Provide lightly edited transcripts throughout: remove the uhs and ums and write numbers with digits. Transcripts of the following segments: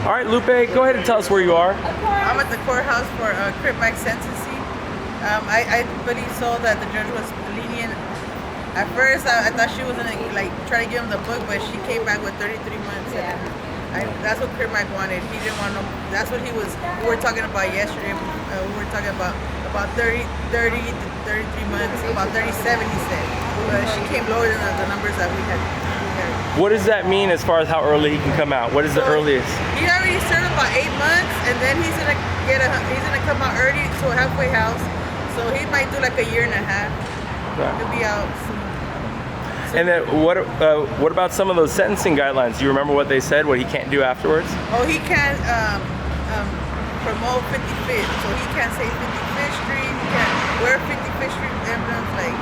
All right, Lupe, go ahead and tell us where you are. I'm at the courthouse for Crip sentencing. I believe so that the judge was lenient. At first, I thought she was gonna try to give him the book, but she came back with 33 months. Yeah. That's what Crip wanted. He didn't want no. That's what we were talking about yesterday. We were talking about 30 to 33 months, about 37, he said. But she came lower than the numbers that we had. What does that mean as far as how early he can come out? What is the earliest? He already served about 8 months, and then he's gonna come out early to a halfway house. So he might do like a year and a half. Okay. He'll be out soon. And then what about some of those sentencing guidelines? Do you remember what they said? What he can't do afterwards? Oh, he can't promote 55th, so he can't say 55th Street. He can't wear 55th Street emblems, like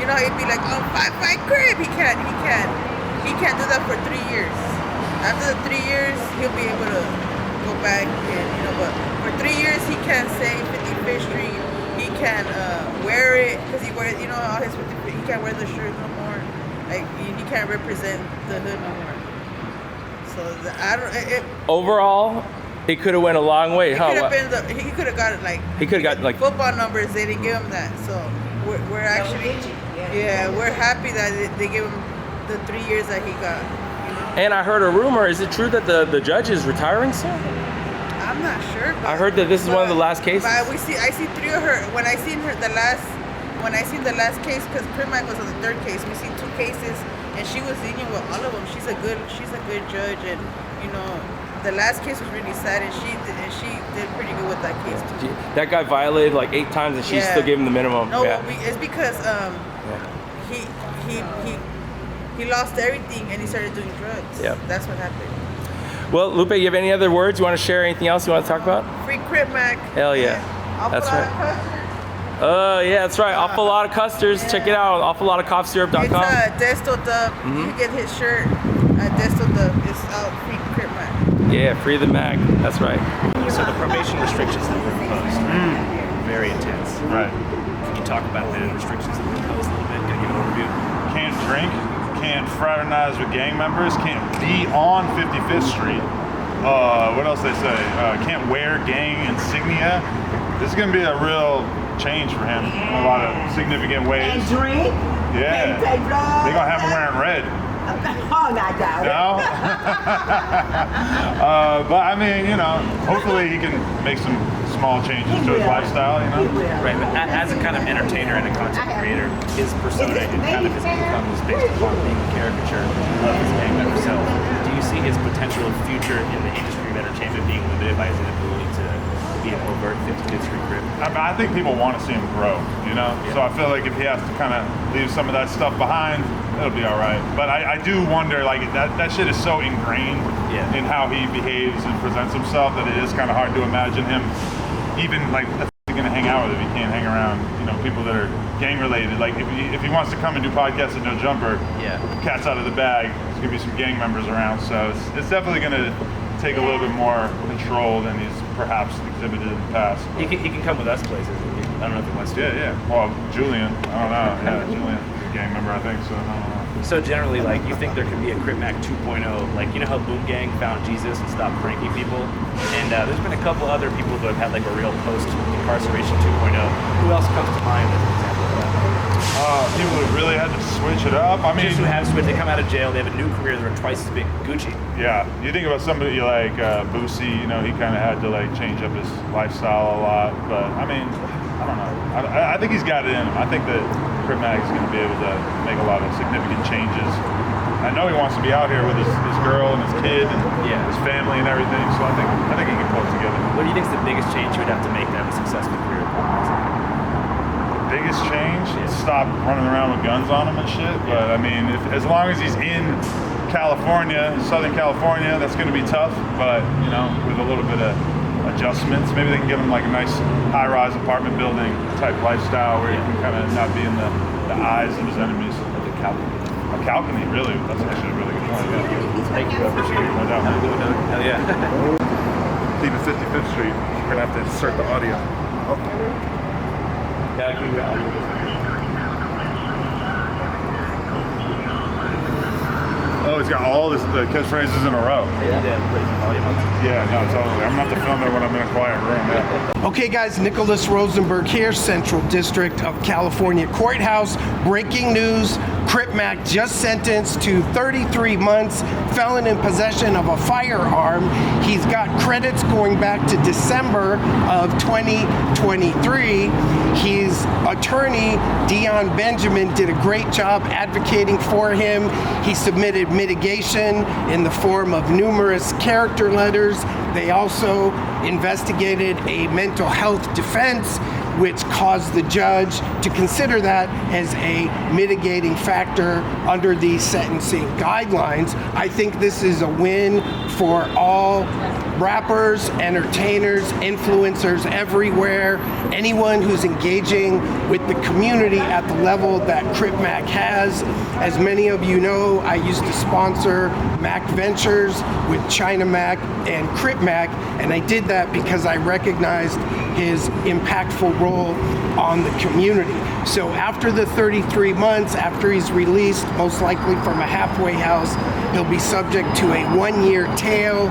he'd be like, oh, fight Crip. He can't do that for 3 years. After the 3 years, he'll be able to go back and but for 3 years he can't say 55th Street. He can't wear it because he wears all his 55th. He can't wear the shirt no more. Like he can't represent the hood no more. So Overall, it could have went a long way, huh? He could have got it he could have got like football numbers. They didn't give him that, so we're actually we're happy that they gave him the 3 years that he got. And I heard a rumor. Is it true that the judge is retiring soon? I'm not sure. I heard that this is one of the last cases. But I see 3 of her. When I seen the last case, because Crip was on the 3rd case, we seen 2 cases, and she was lenient with all of them. She's a good judge, and the last case was really sad, and she did pretty good with that case too. That guy violated like 8 times, and she still gave him the minimum. No, it's because he lost everything and he started doing drugs. Yeah, that's what happened. Well, Lupe, you have any other words you want to share? Anything else you want to talk about? Free Crip Mac. Hell yeah, that's right. Yeah, that's right. Awful lot of custards. Check it out. awfulotofcoughsyrup.com. It's Desto Dub. You can get his shirt at Desto Dub. It's Free Crip Mac. Yeah, free the Mac. That's right. So the probation restrictions that were imposed, very intense. Right. Can you talk about the restrictions that were imposed a little bit? Can you give an overview? Can't drink, can't fraternize with gang members, can't be on 55th Street. What else they say? Can't wear gang insignia. This is going to be a real change for him in a lot of significant ways. And drink? Yeah. They're going to have him wearing red. Oh, not doubt it. No? But I mean, hopefully he can make some small changes to his lifestyle, Right, but as a kind of entertainer and a content creator, his persona and kind of his income is based upon being a caricature of his gang member self. Do you see his potential future in the industry of entertainment being limited by his inability to be an overt 55th Street Crip? I think people want to see him grow, Yeah. So I feel like if he has to kind of leave some of that stuff behind, it'll be all right. But I do wonder, that shit is so ingrained in how he behaves and presents himself that it is kind of hard to imagine him even going to hang out with if he can't hang around, people that are gang related. Like if he wants to come and do podcasts at No Jumper, cat's out of the bag. There's going to be some gang members around, so it's definitely going to take a little bit more control than he's perhaps exhibited in the past. He can come with us places. I don't know if he wants to. Yeah. Well, Julian, I don't know. Yeah, Julian, gang member, I think. So I don't know. So generally, you think there could be a Crip Mac 2.0, how Boom Gang found Jesus and stopped pranking people? And there's been a couple other people who have had a real post-incarceration 2.0. Who else comes to mind as an example of that? People who really had to switch it up. I mean, Just who have switched, they come out of jail, they have a new career, they're twice as big. Gucci. Yeah, you think about somebody like Boosie, he kind of had to change up his lifestyle a lot. But I mean, I don't know. I think he's got it in him. I think that Crip Mac is going to be able to make a lot of significant changes. I know he wants to be out here with his girl and his kid and his family and everything. So I think he can pull it together. What do you think is the biggest change he would have to make to have a successful career? Biggest change? Stop running around with guns on him and shit. But I mean, as long as he's in California, Southern California, that's going to be tough. But with a little bit of adjustments, maybe they can give him a nice high-rise apartment building type lifestyle where he can kind of not be in the eyes of his enemies. Like a Calvin. A Calcony, really. That's actually a really good point. Yeah. Thank you. I appreciate it. No doubt. Hell yeah. Leaving 55th Street. We're going to have to insert the audio. Oh. Yeah, keep going. Oh, it's got all the catchphrases in a row. Yeah, no, totally. I'm gonna have to film it when I'm in a quiet room. Yeah. Okay, guys, Nicholas Rosenberg here, Central District of California Courthouse. Breaking news, Crip Mac just sentenced to 33 months, felon in possession of a firearm. He's got credits going back to December of 2023. His attorney, Dion Benjamin, did a great job advocating for him. He submitted mitigation in the form of numerous character letters. They also investigated a mental health defense, which caused the judge to consider that as a mitigating factor under the sentencing guidelines. I think this is a win for all rappers, entertainers, influencers everywhere, anyone who's engaging with the community at the level that Crip Mac has. As many of you know, I used to sponsor Mac Ventures with China Mac and Crip Mac, and I did that because I recognized his impactful role on the community. So after the 33 months, after he's released, most likely from a halfway house, he'll be subject to a 1-year tail,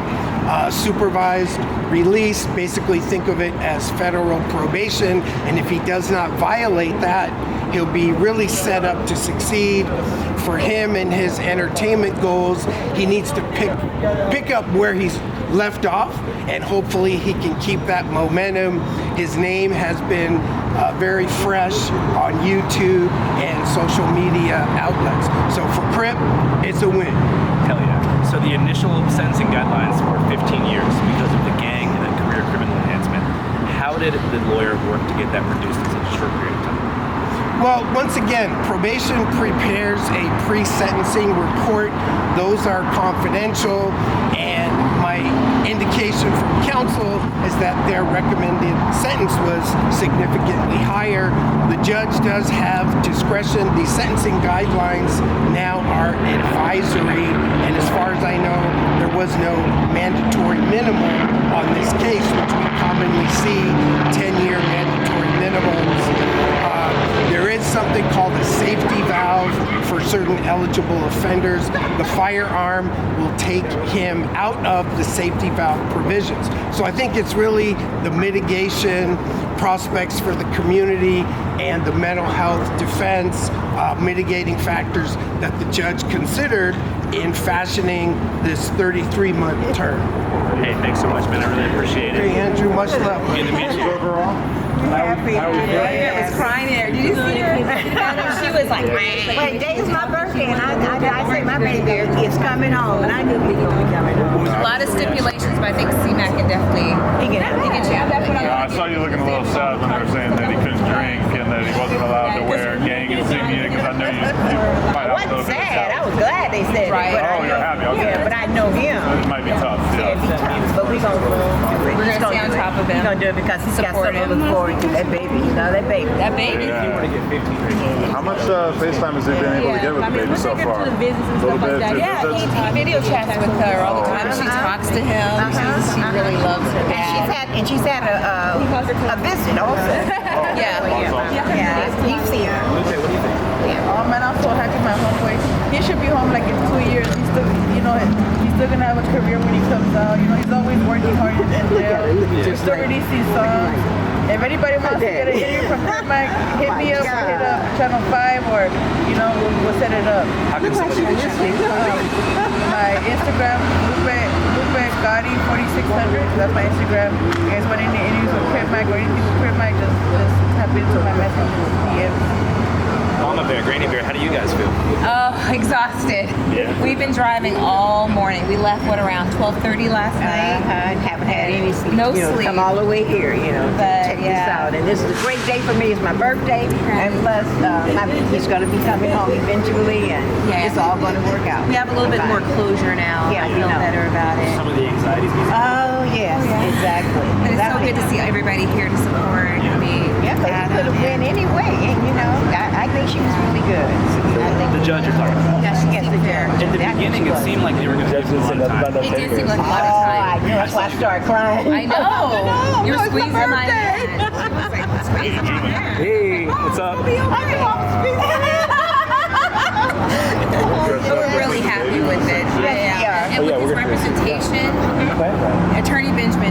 supervised release. Basically think of it as federal probation, and if he does not violate that, he'll be really set up to succeed. For him and his entertainment goals, he needs to pick up where he's left off, and hopefully he can keep that momentum. His name has been very fresh on YouTube and social media outlets. So for Crip, it's a win. Hell yeah. So the initial sentencing guidelines were 15 years because of the gang and the career criminal enhancement. How did the lawyer work to get that reduced in such a short period of time? Well, once again, probation prepares a pre-sentencing report. Those are confidential, and my indication from counsel is that their recommended sentence was significantly higher. The judge does have discretion. The sentencing guidelines now are advisory, and as far as I know, there was no mandatory minimum on this case, which we commonly see 10-year mandatory minimums. There is something called a safety valve for certain eligible offenders. The firearm will take him out of the safety valve provisions. So I think it's really the mitigation prospects for the community and the mental health defense mitigating factors that the judge considered in fashioning this 33-month term. Hey, thanks so much, man. I really appreciate it. Hey, Andrew, much love. Good to meet you. Happy. I was crying there. Did you see her? She was like, Wait, today is my birthday, and I say my baby is coming home, and I knew he was coming home. a lot of stipulations, but I think C-Mac can definitely He can jam that one. I saw you looking a little sad when they were saying that he couldn't drink and that he wasn't allowed to wear gang insignia because I know you might have a little wasn't bit of sad. I trouble. was glad they said Right. it. But Oh, I you're know, happy, okay. Yeah, but I know him. It might be tough, Yeah, yeah. it'd be tough, but we're gonna do it. We're gonna stay on top of him. We're gonna do it because he's got Support something to him. look forward to. That baby, you know, that baby. That baby. Yeah. How much FaceTime has he been able to get with the baby so far? A little bit, two Yeah, visits? he video chats with her all the time. She talks to him. She really loves her dad. And she's had a visit also. Yeah. Yeah, you've seen her. Oh man, I'm so happy my homeboy. He should be home like in 2 years. He's still, he's still gonna have a career when he comes out. He's always working hard in jail. He's still releasing songs. If anybody wants to get an interview from Crip Mac, hit me up or hit up Channel 5 or, we'll set it up. How can somebody reach you? My Instagram, Lupe Gotti 4600. That's my Instagram. If you guys want any interviews with Crip Mac or anything with Crip Mac, just tap into my messages, DM. Mama Bear, Granny Bear, how do you guys feel? Oh, exhausted. Yeah. We've been driving all morning. We left, around 12:30 last night? And haven't had any sleep. No sleep. sleep. Come all the way here, But, check this yeah. out. And this is a great day for me. It's my birthday, and plus, he's going to be coming home eventually, and Yeah. it's all going to work out. We have a little bit more closure now. Yeah, I feel better about it. Some of the anxieties. Oh, yes, exactly. But it's so Exactly. good to see everybody here to support me. Yeah, but he could have win anyway, and I think she was really good. The judge you're talking about. Yeah, she Yes, seemed the fair. judge. At the beginning, it seemed like they were going to take a lot of time. It did seem like a lot Oh, of I time. know. That's why I started crying. I know. You were it's my squeezing my birthday. hand. She was like, squeezing my hand. Hey, what's up? So we're really happy with it.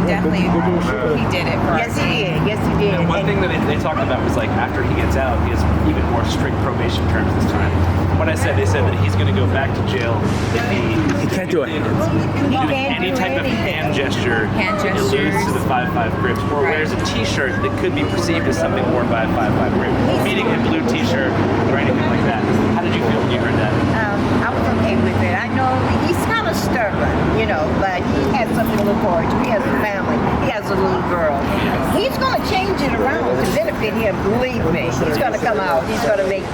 and definitely he did it for Yes, our he team. did. Yes, he did. And one And- thing that they talked about was like after he gets out, he has even more strict probation terms this time. From what I said, they said that he's going to go back to jail if He can't do it. He do can't any do type of anything. hand gesture Hand that alludes gestures. to the 5-5 Crips, or Right. wears a T-shirt that could be perceived as something worn by a 5-5 Crip, meaning a blue T-shirt or anything like that. How did you feel when you heard that? I was okay with it. I know he's kind of stubborn, you know, but he has something to look forward to. He has a family. He has a little girl. He's going to change it around to benefit him. Believe me. He's going to come out. He's going to make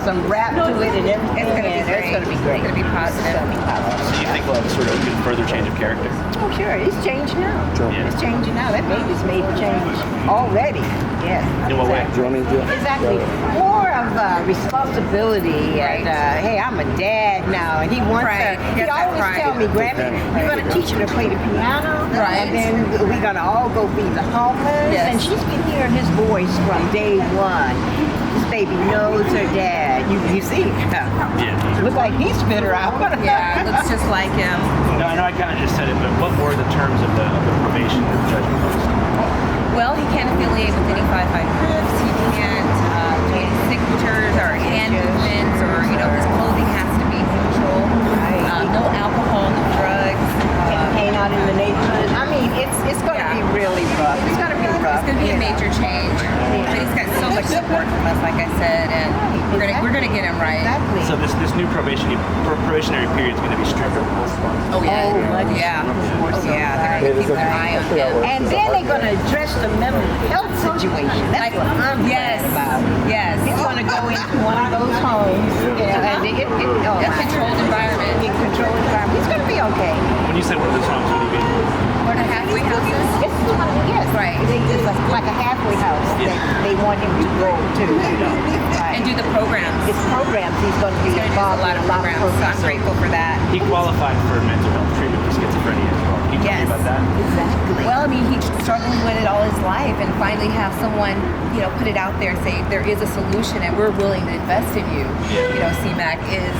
some rap to it and everything. It's going to be great. It's going to be great. It's going to be positive. It's going to be positive. So you think we'll have a sort of even further change of character? Oh, sure. It's changed now. It's changing now. That baby's made a change already. Yes. In what way? Exactly. More of responsibility and hey, I'm a dad now, and he wants Right. her. He Yes, that's always right. tell me, Grammy, you're gonna teach her to play the piano, Right. and then we're gonna all go feed the homeless. Yes. And she's been hearing his voice from day one. This baby knows her dad. You see, Yeah. look like he's spit her out. Yeah, it looks just like him. No, I know I kind of just said it, but what were the terms of the probation that the judge imposed? Well, he can't affiliate with any 5-5 Crips. He can't do any signatures or hand movements, or his clothing has to be neutral. No alcohol, no drugs. Hang out in the neighborhood. I mean, it's going to be really rough. It's going to be rough. It's going to be a you know. major change. But he's got so much support from us, like I said, and we're gonna get him right. Exactly. So this new probationary period is going to be stricter. Oh yeah, much yeah, more so. yeah. They're gonna keep their eye on him. And then they're going to address the mental health situation. That's what I'm Yes, talking about. yes. He's going to go into one of those homes, and A controlled environment. In controlled environment. He's going to be okay. When you say one of the songs, what do you mean? Or the halfway houses. It's one of the, yes. Right. It's like a halfway house that they want him to go to. Right. And do the programs. It's programs. He's going to be He's gonna do involved a lot in of programs, so I'm grateful for that. He qualified for mental health treatment for schizophrenia as well. Can you tell me Yes. about that? Exactly. Well, I mean, he's struggling with it all his life, and finally have someone, put it out there and say there is a solution, and we're willing to invest in you. CMAC is.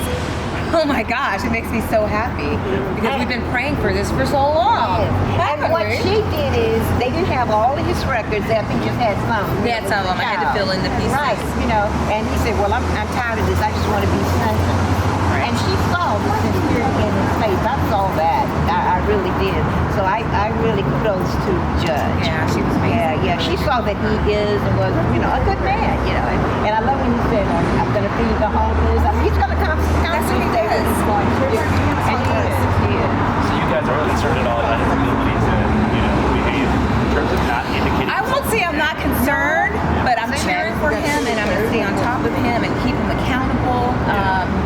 Oh my gosh, it makes me so happy because we've been praying for this for so long. And what she did is they didn't have all of his records. I think just had some. They had some of them. I had to fill in the pieces. Right. And he said, "Well, I'm tired of this. I just want to be sentenced." And she saw the sincerity in his face. I saw that. I really did. So I really kudos to Judge. Yeah, she was amazing. Yeah. She saw that he is and was, a good man. And I love when he said, "I'm going to feed the homeless." I mean, he's going to come. That's what he does. And he is. So you guys are concerned at all about his ability to, behave in terms of not indicating? I won't say I'm not concerned, but I'm cheering for him, and I'm going to stay on top of him and keep him accountable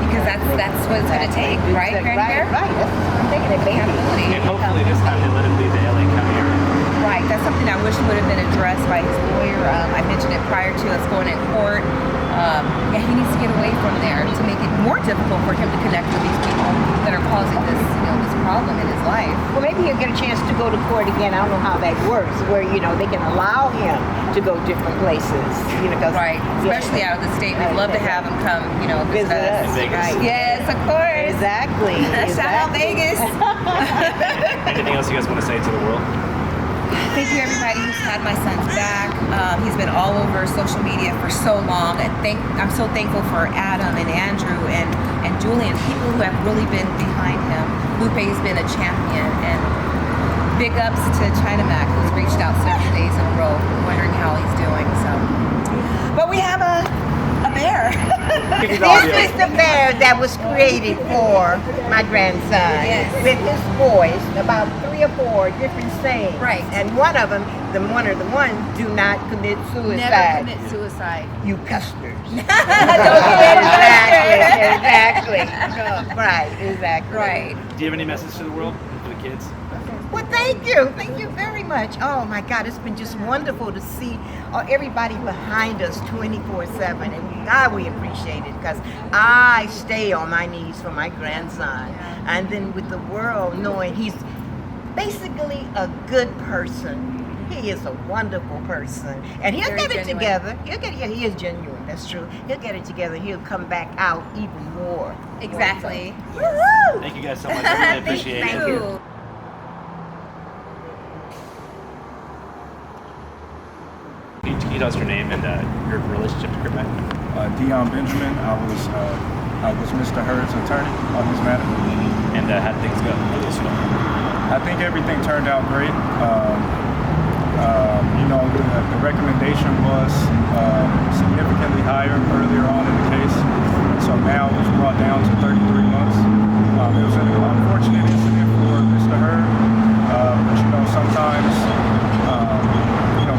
because that's what it's going to take, right, Granny Bear? Right. I'm thinking it, baby. Accountability. And hopefully this time they let him leave the LA County area. Right, that's something I wish would have been addressed by his lawyer. I mentioned it prior to us going in court. He needs to get away from there to make it more difficult for him to connect with these people that are causing this, this problem in his life. Well, maybe he'll get a chance to go to court again. I don't know how that works, where, they can allow him to go different places. Right, especially out of the state. We'd love to have him come, Visit us. Vegas. Right. Yes, of course. Exactly. Shout out Vegas. Anything else you guys want to say to the world? Thank you, everybody who's had my son's back. He's been all over social media for so long, and I'm so thankful for Adam and Andrew and Julian, people who have really been behind him. Lupe's been a champion, and big ups to China Mac, who's reached out several days in a row, wondering how he's doing. So, but we have a bear. This is the bear that was created for my grandson. Yes. With his voice, about 3 or 4 different sayings. Right. And one of them, the one, do not commit suicide. Never commit suicide. You custards. Don't get Exactly. Right, exactly. Right. Do you have any message to the world for the kids? Well, thank you. Thank you very much. Oh, my God. It's been just wonderful to see everybody behind us 24/7. And God, we appreciate it because I stay on my knees for my grandson. And then with the world knowing he's basically a good person. He is a wonderful person. And he'll Very get it genuine. together. He is genuine. That's true. He'll get it together. He'll come back out even more. Exactly. Woo-hoo! Thank you guys so much. I really appreciate it. Thank you. you tell us your name and your relationship to Crip Mac? Dion Benjamin. I was Mr. Hurd's attorney on this matter. And how did things go? I think everything turned out great. The recommendation was significantly higher earlier on in the case, so now it was brought down to 33 months. It was an unfortunate incident for Mr. Hurd, but sometimes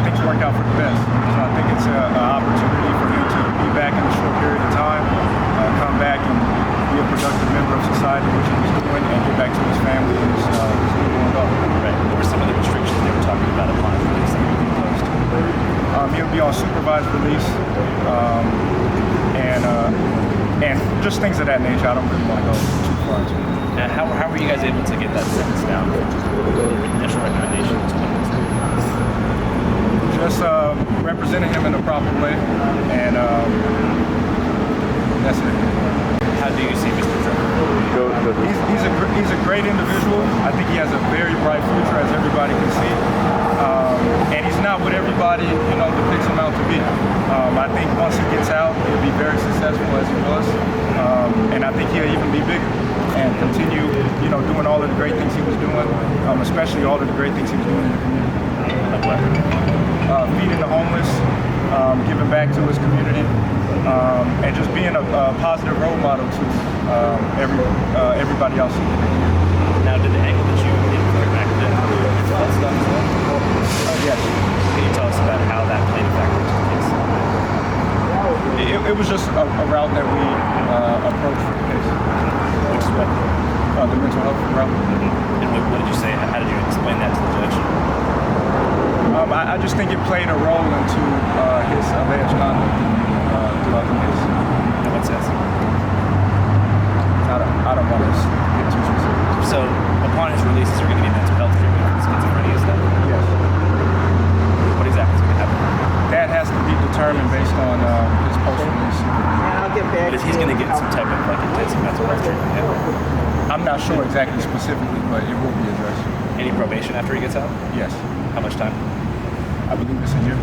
things work out for the best. So I think it's an opportunity for him to be back in a short period of time, come back and be a productive member of society, which he was doing, and get back to his family and his new adult. Right. What were some of the restrictions they were talking about upon his release that would be imposed? He'll be on supervised release, and just things of that nature. I don't really want to go too far into it. Now, how were you guys able to get that sentence down? The initial recommendation to what was just representing him in a proper way, and that's it. How do you see Mr. Trevor? He's a great individual. I think he has a very bright future, as everybody can see. And he's not what everybody, depicts him out to be. I think once he gets out, he'll be very successful as he was. And I think he'll even be bigger and continue, doing all of the great things he was doing, especially all of the great things he was doing in the community. Feeding the homeless, giving back to his community, and just being a positive role model to everybody else. Now, did the angle that you did Crip Mac then include mental health stuff as well? Yes. Can you tell us about how that played a factor into the case? It was just a route that we approached for the case. Which is what? The mental health route. And what did you say? How did you explain that to the judge? I just think it played a role into his alleged conduct throughout the case. In what sense? I don't want to get too specific. So, upon his release, is there going to be mental health treatment for schizophrenia stuff? Yes. What exactly is going to happen? That has to be determined based on his post-release. But if he's going to get some type of intensive mental health treatment, yeah. I'm not sure exactly specifically, but it will be addressed. Any probation after he gets out? Yes. How much time? I believe it's a year.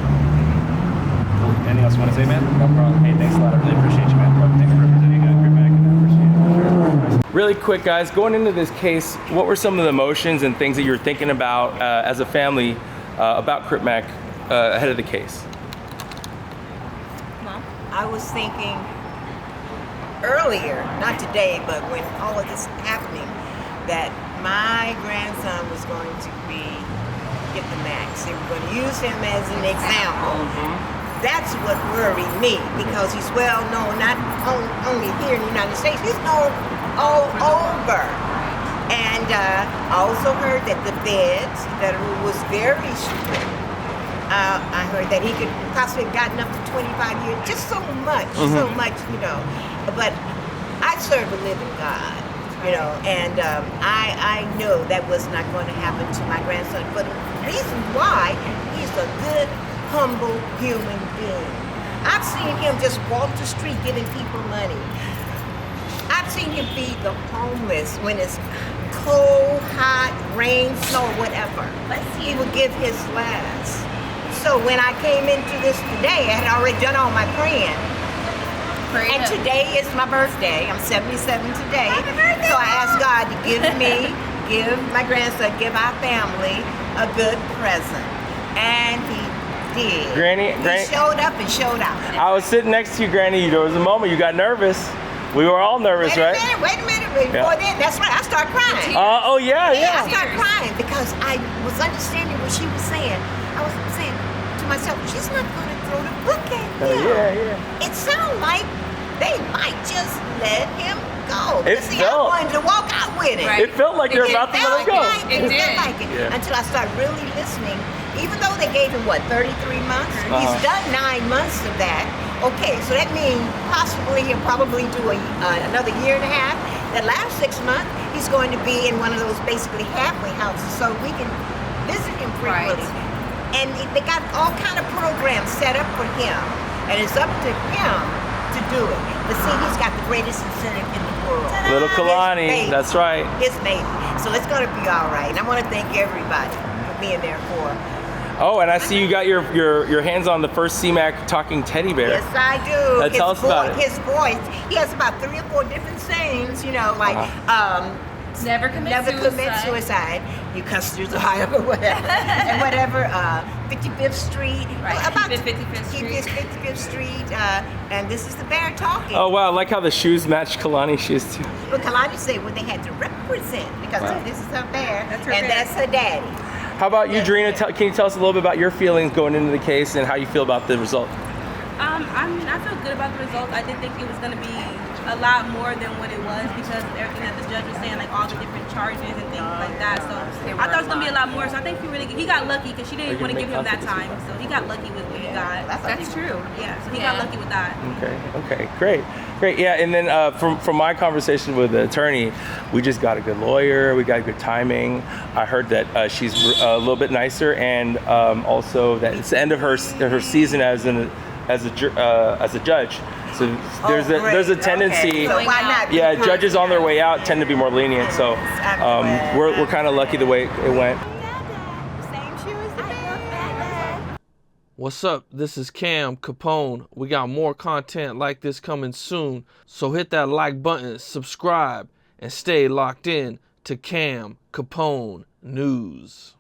Cool. Anything else you want to say, man? No problem. Hey, thanks a lot. I really appreciate you, man. Thanks for representing Crip Mac, and I appreciate it. Really quick, guys, going into this case, what were some of the emotions and things that you were thinking about as a family about Crip Mac ahead of the case? I was thinking earlier, not today, but when all of this happening, that my grandson was going to get the max. They were going to use him as an example. That's what worried me, because he's well known, not only here in the United States, he's known all over. And I also heard that the feds, that was very strict. I heard that he could possibly have gotten up to 25 years, just so much, But I serve a living God, and I know that was not going to happen to my grandson. But the reason why, he's a good, humble human being. I've seen him just walk the street giving people money. I've seen him feed the homeless when it's cold, hot, rain, snow, whatever. He would give his last. So when I came into this today, I had already done all my praying. And today is my birthday. I'm 77 today. So I asked God to give my grandson, give our family a good present. And he did. Granny, he showed up and showed out. I was sitting next to you, Granny. There was a moment you got nervous. We were all nervous, right? Wait a minute. Before then, that's right. I started crying. Yeah. I started crying because I was understanding what she was saying. I was saying to myself, she's not going to throw the book at him. It sounded like they might just let him go. I wanted to walk out with it. Right. It felt like they're about to let him go. It felt like it. Until I started really listening. Even though they gave him, 33 months? He's done 9 months of that. Okay, so that means possibly he'll probably do another year and a half. The last 6 months, he's going to be in one of those basically halfway houses, so we can visit him frequently. And they got all kind of programs set up for him, and it's up to him to do it. But see, he's got the greatest incentive in the world. Little Kalani, that's right. His baby. So it's going to be all right. And I want to thank everybody for being there for Oh, and I see you got your hands on the first C-Mac talking teddy bear. Yes, I do. Tell us about it. His voice. He has about 3 or 4 different sayings. You know, like Never commit suicide. You cuss through the high or whatever. And whatever. 55th Street. Right. About Keep it 55th Street. Keep it 55th Street. And this is the bear talking. Oh wow, I like how the shoes match Kalani's shoes too. But Kalani said what they had to represent because this is her bear, That's her and bear. that's her daddy. How about you, Drina? Can you tell us a little bit about your feelings going into the case and how you feel about the result? I mean, I feel good about the results. I did think it was going to be a lot more than what it was because of everything that the judge was saying, like all the different charges and things like that. So I thought it was going to be a lot more. So I think he got lucky because she didn't want to give him that time. So he got lucky with what he got. That's true. Yeah, so he got lucky with that. Okay, great. Yeah, and then from my conversation with the attorney, we just got a good lawyer. We got good timing. I heard that she's a little bit nicer, and also that it's the end of her season as a judge. So there's a tendency. Okay. So why not? Yeah, judges on their way out tend to be more lenient. So we're kind of lucky the way it went. Same shoe as the bear. What's up? This is Cam Capone. We got more content like this coming soon. So hit that like button, subscribe, and stay locked in to Cam Capone News.